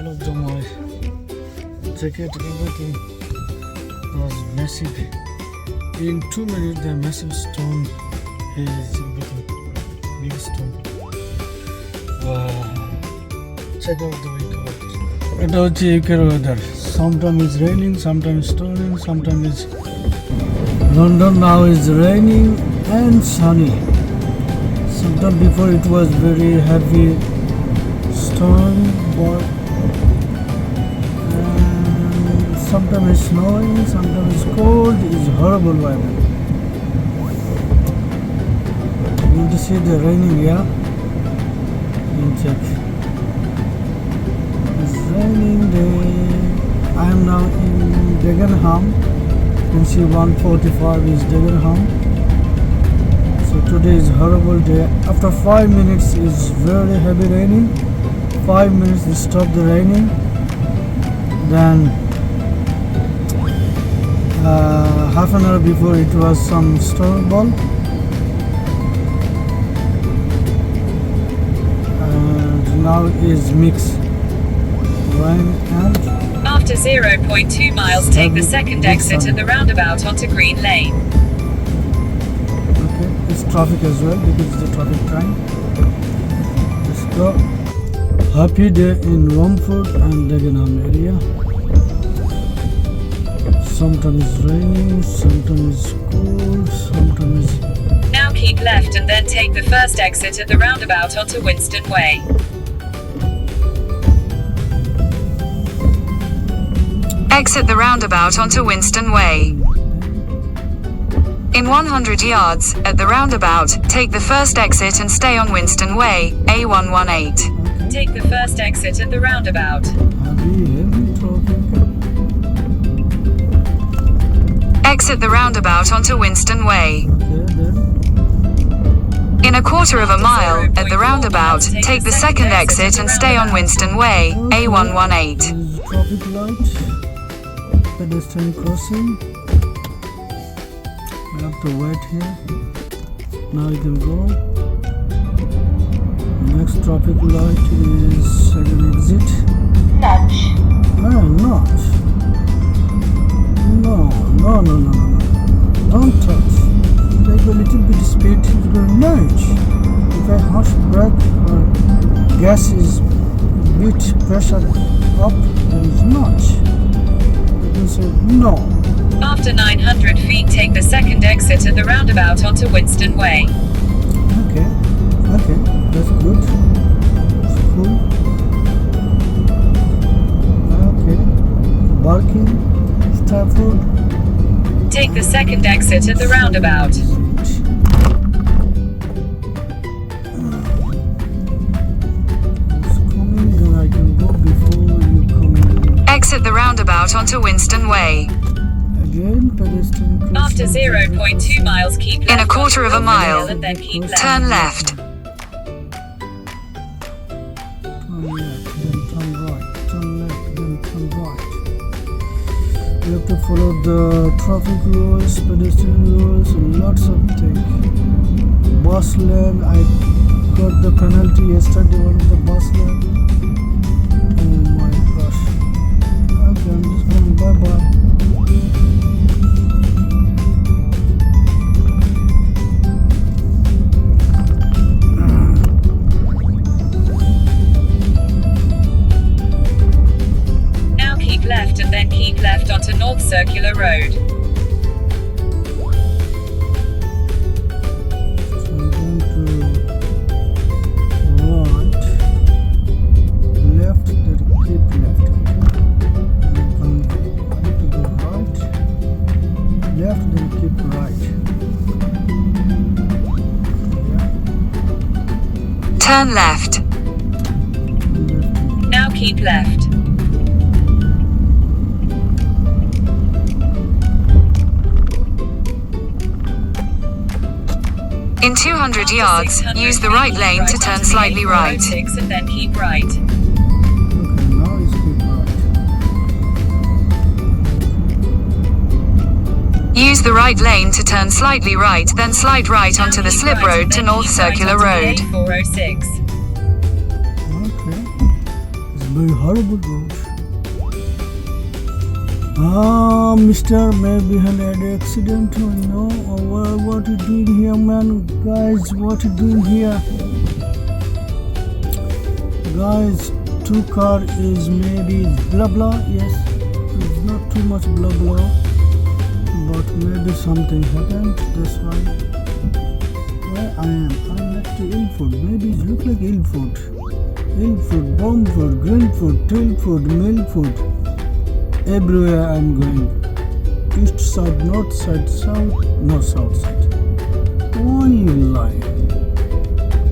all of them, my jacket, everything was massive. In 2 minutes, the massive stone is everything. Big stone. Wow. Check out the weather. It was UK weather. Sometimes it's raining, sometimes storming, sometimes it's London now is raining and sunny. Sometime before it was very heavy storm, but sometimes it's snowing, sometimes it's cold. It's horrible weather. You can see the raining, yeah. You can check. It's raining day. I am now in Dagenham. You can see 145 is Dagenham. So today is horrible day. After 5 minutes is very heavy raining. 5 minutes it stopped the raining. Then half an hour before it was some snowball. And now is mixed rain and after 0.2 miles, take the second exit at the roundabout onto Green Lane. Okay, it's traffic as well because it's the traffic time. Let's go. Happy day in Romford and Dagenham area. Sometimes it's raining, sometimes it's cold, sometimes it's... Now keep left and then take the first exit at the roundabout onto Winston Way. Exit the roundabout onto Winston Way. In 100 yards, at the roundabout, take the first exit and stay on Winston Way, A118. Take the first exit at the roundabout. Exit the roundabout onto Winston Way. In a quarter of a mile, at the roundabout, take the second exit and stay on Winston Way, A118. Traffic light, pedestrian crossing. We have to wait here. Now you can go. Next traffic light is second exit. Nudge. No, not. No. Don't touch. Take a little bit speed, it's going to nudge. If I harsh brake or gas is bit pressure up, then it's nudge. You can say no. After 900 feet, take the second exit at the roundabout onto Winston Way. Okay, that's good. It's cool. Okay, barking, Stafford. Take the second exit at the roundabout. It's coming, then I can go before you come in. Exit the roundabout onto Winston Way. Again, pedestrian crossing. After 0.2 miles, keep left. In a quarter of a mile, and then keep left. Turn left. Turn left, then turn right. Turn left, then turn right. You have to follow the traffic rules, pedestrian rules, lots of things. Bus lane, I got the penalty yesterday, one of the bus lane. Oh my gosh. Okay, I'm just going bye-bye. Now keep left and then keep left onto North Circular Road. So I'm going to right, left, then keep left. I'm going to go right, left, then keep right. Yeah. Turn left. Left. Now keep left. In 200 yards, use the right lane to turn slightly right. And then keep right. Okay, now it's keep right. Use the right lane to turn slightly right, then slide right onto the slip road to North Circular Road. 406. Okay. It's very horrible road. Mister, maybe had an accident or no? Or what you doing here, man? Guys, what you doing here? Guys, two car is maybe blah blah. Yes, it's not too much blah blah, but maybe something happened. That's why. Where I am? I'm next to Ilford. Maybe it look like Ilford. Ilford, Bomford, Greenford, Tilford, Milford. Everywhere I'm going. East side, north side, south, no south side. Why you lying?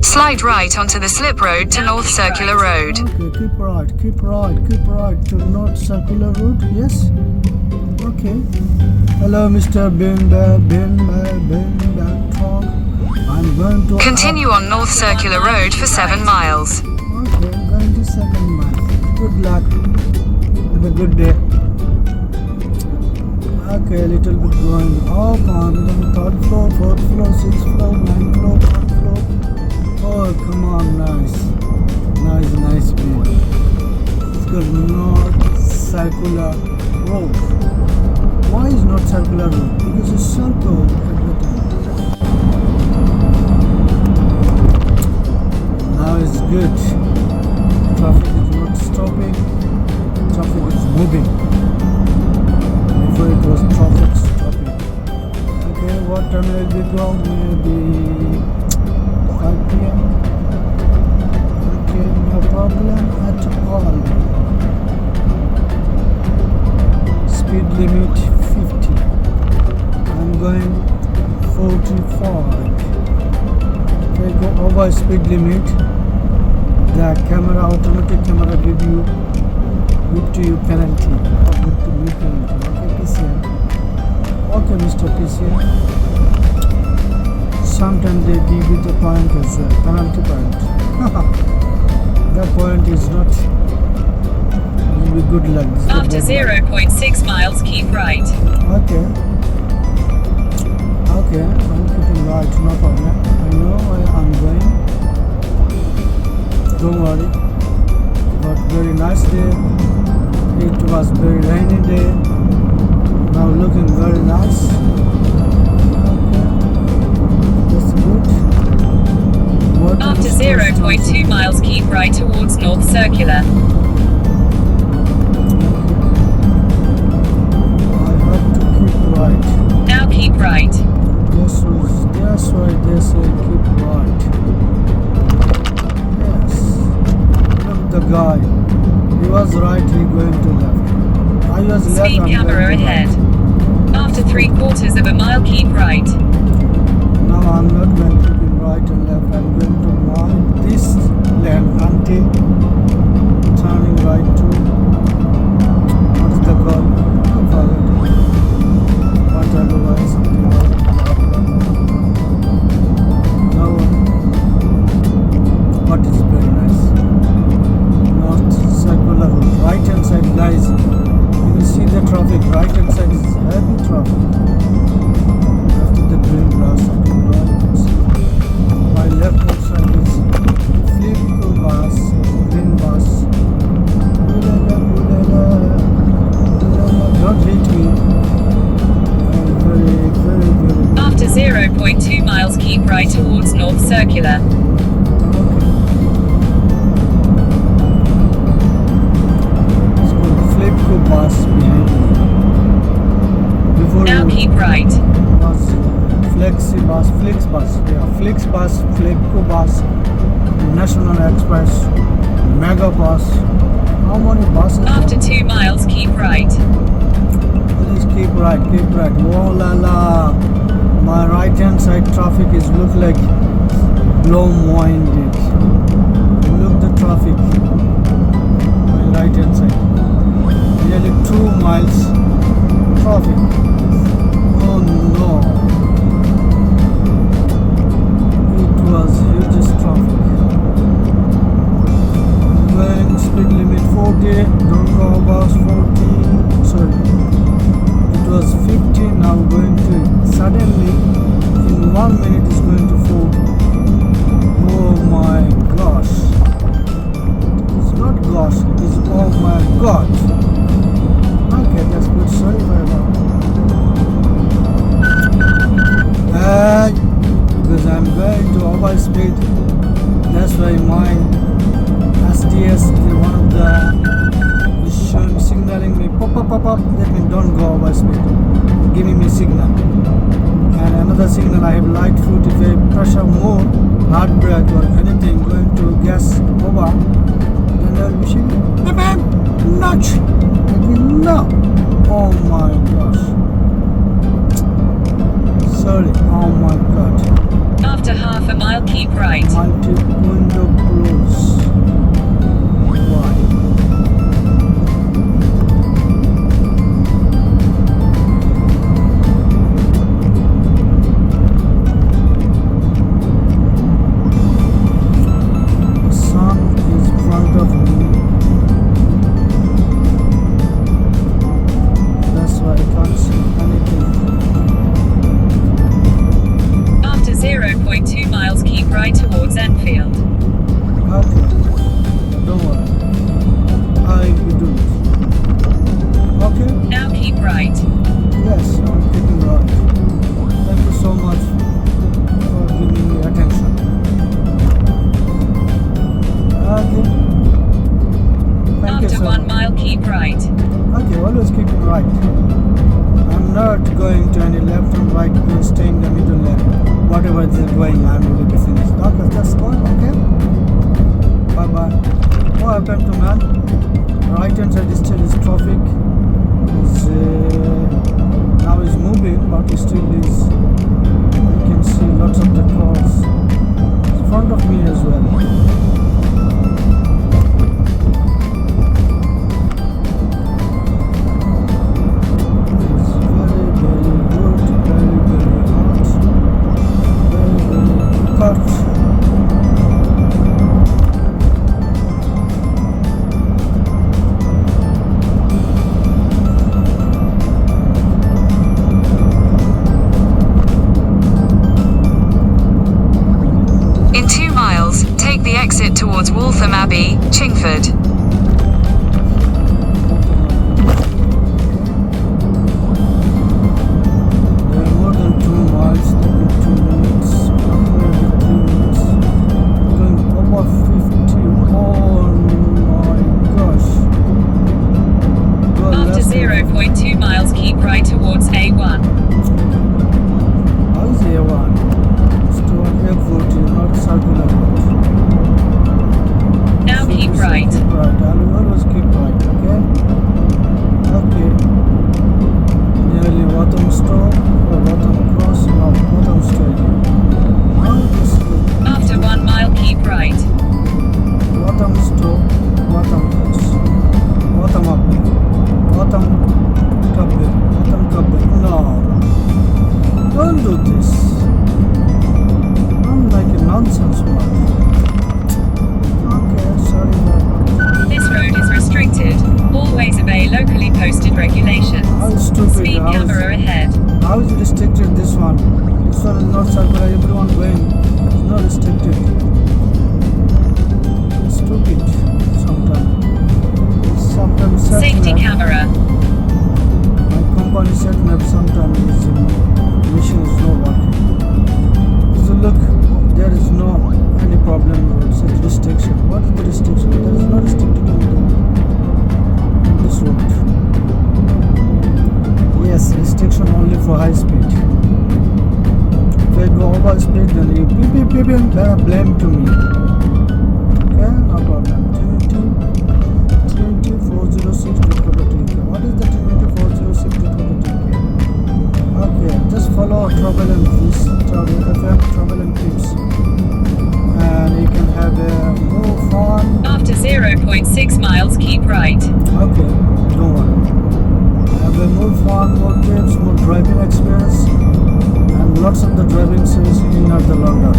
Slide right onto the slip road to North Circular Road. Okay, keep right to North Circular Road. Yes. Okay. Hello, Mr. Bin Talk. I'm going to Continue on North Circular Road for 7 miles. Okay, I'm going to 7 miles. Good luck. Have a good day. Okay, a little bit going up on the 3rd floor, 4th floor, 6th floor, 9th floor, 10th floor. Oh, come on, nice view. It's got North Circular Road. Why is not Circular Road? Because it's circle every time. Now it's good. Traffic is not stopping. Traffic is moving. Before it was traffic stopping. Okay, what time will we go? Maybe 5 p.m. Okay, no problem at all. Speed limit 50. I'm going 45. Okay, go over speed limit. The camera, automatic camera give to you penalty. Or give to me penalty. Okay, PCM. Okay, Mr. PCM. Sometimes they give you the point as well, penalty point. That point is not. Will be good luck. After 0.6 miles, keep right. Okay. Okay, I'm keeping right, no problem. I know where I'm going. Don't worry. But very nice day. It was very rainy day. Now looking very nice. Okay. That's good. What After 0.2 miles, keep right towards North Circular. I have to keep right. Now keep right. That's why they say keep right. Yes. Look the guy. He was right, he going to left. I was left. Speed camera ahead. After 3/4 of a mile, keep right. Now I'm not going to be right and left. I'm going to mind this lane until turning right to what is the call? I forgot. Whatever, something like now, what is very nice. North Circular Road. Right hand side, guys. You can see the traffic. Right hand side is heavy traffic. After the green grass, I don't know. My left hand side is flip bus, green bus. Don't hit me. I'm very. After 0.2 miles, keep right towards North Circular. Bus behind me. Before Now keep right. Was Flixbus, Flipco bus, National Express, Mega bus. How many buses? After 2 miles, keep right. Please keep right. Oh la la. My right hand side traffic is look like blow-minded. Look the traffic. My right hand side. Nearly 2 miles traffic. Oh no. It was hugest traffic. Going speed limit 40, don't go above 40. Sorry. It was 50, now going to suddenly in 1 minute is going to 40. Oh my gosh. It's not gosh, it is don't go over speed, giving me signal. And another signal, I have light foot. If I pressure more, hard brake or anything going to gas over, then they will be shooting. Nudge. No. Oh my gosh. Sorry. Oh my god. After half a mile, keep right. Multi window close. Why? The sun is in front of me. That's why I can't see anything. After 0.2 miles, keep right towards Enfield. Okay. Don't worry. I will do it. Okay? Now keep right. Yes, I'm keeping right. Thank you so much for giving me attention. Okay. Thank you, After sir. 1 mile, keep right. Okay, always keep it right. I'm not going to any left and right, going to stay in the middle lane. Whatever is going, I'm going to be finished. Okay, that's good, okay? Bye bye. What happened to man? Right hand side is still is traffic. Now is moving, but it still is. You can see lots of the cars in front of me as well. It's very, very good, very, very hot, very, very hot. In 2 miles, take the exit towards Waltham Abbey, Chingford. There are more than 2 miles, maybe 2 minutes, maybe 3 minutes. Going over 50. Oh my gosh. Go After left. 0.2 miles, keep right towards A1. How is A1? It's toward airport, not circular road. Now keep right. Keep right. I will always keep right, okay? Okay. Nearly Walthamstow or Waltham Cross? No, Walthamstow. Now this is After 1 mile, keep right. Walthamstow, Waltham Cross. Waltham Abbey. Waltham Cubby. Waltham Cubby. No. Don't do this. I'm like a nonsense man. Okay, sorry about that. This road is restricted. Always obey locally posted regulations. How stupid. Speed camera ahead. How is it restricted this one? This one is not circular, everyone going. It's not restricted. It's stupid sometimes. Sometimes Safety camera. My company set map sometimes is machine is not working. So look, there is no any problem with such restriction. What is the restriction? There is no restriction in this road. Yes, restriction only for high speed. If I go over speed, then you beep, blame to me. Okay, no problem. 20406.co.uk. What is the 20406.co.uk? Okay, just follow travel and peace, travel and tips, and you can have a move on. After 0.6 miles, keep right. Okay, don't worry. Have a move on, more tips, more driving experience, and lots of the driving service in the London,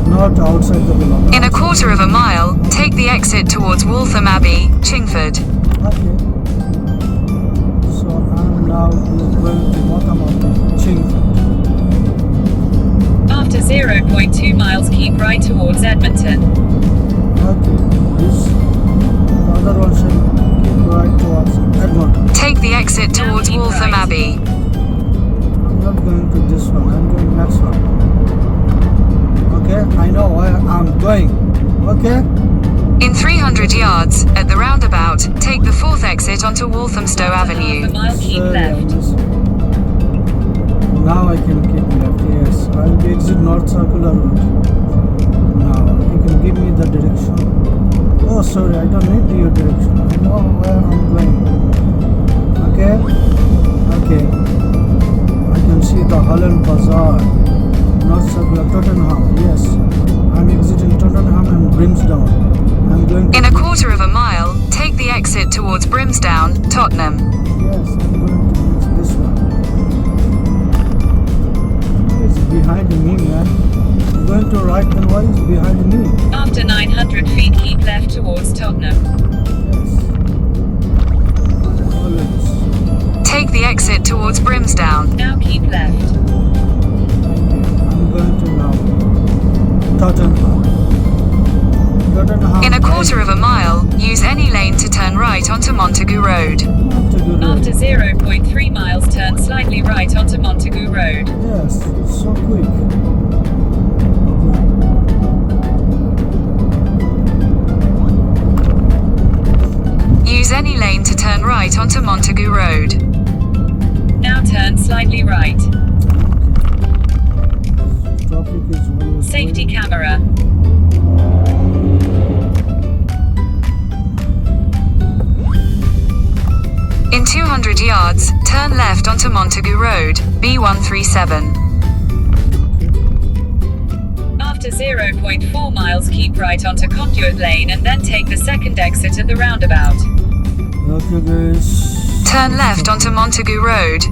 not outside the London. In a quarter of a mile, take the exit towards Waltham Abbey, Chingford. Okay. So I'm now going to Waltham Abbey, Chingford. After 0.2 miles, keep right towards Edmonton. Okay. This the other one should keep right towards Edmonton. Take the exit towards keep Waltham right. Abbey. I'm not going to this one. I'm going next one. Okay. I know where I'm going. Okay. In 300 yards, at the roundabout, take the fourth exit onto Walthamstow Avenue. Half a mile, keep Sorry, I left. missed. Now I can keep left. Yes, I'll be exit North Circular Road. Now you can give me the direction. Oh, sorry, I don't need your direction. I know where I'm going. Okay, okay. I can see the Holland Bazaar, North Circular, Tottenham. Yes, I'm exiting Tottenham and Brimsdown. I'm going to. In a quarter of a mile, take the exit towards Brimsdown, Tottenham. Yes, I'm going to use this one. Why is it behind me, man? I'm going to right, then why is it behind me? After 900 feet, keep left towards Tottenham. Yes. Always. Take the exit towards Brimsdown. Now keep left. Okay, I'm going to now. Tottenham. Tottenham. In a quarter of a mile, use any lane to turn right onto Montagu Road. Montagu Road. After 0.3 miles, turn slightly right onto Montagu Road. Yes, it's so quick. Use any lane to turn right onto Montagu Road. Now turn slightly right. Traffic is always Safety going. camera. In 200 yards, turn left onto Montagu Road, B137. After 0.4 miles, keep right onto Conduit Lane and then take the second exit at the roundabout. Okay, guys. Turn left onto Montagu Road,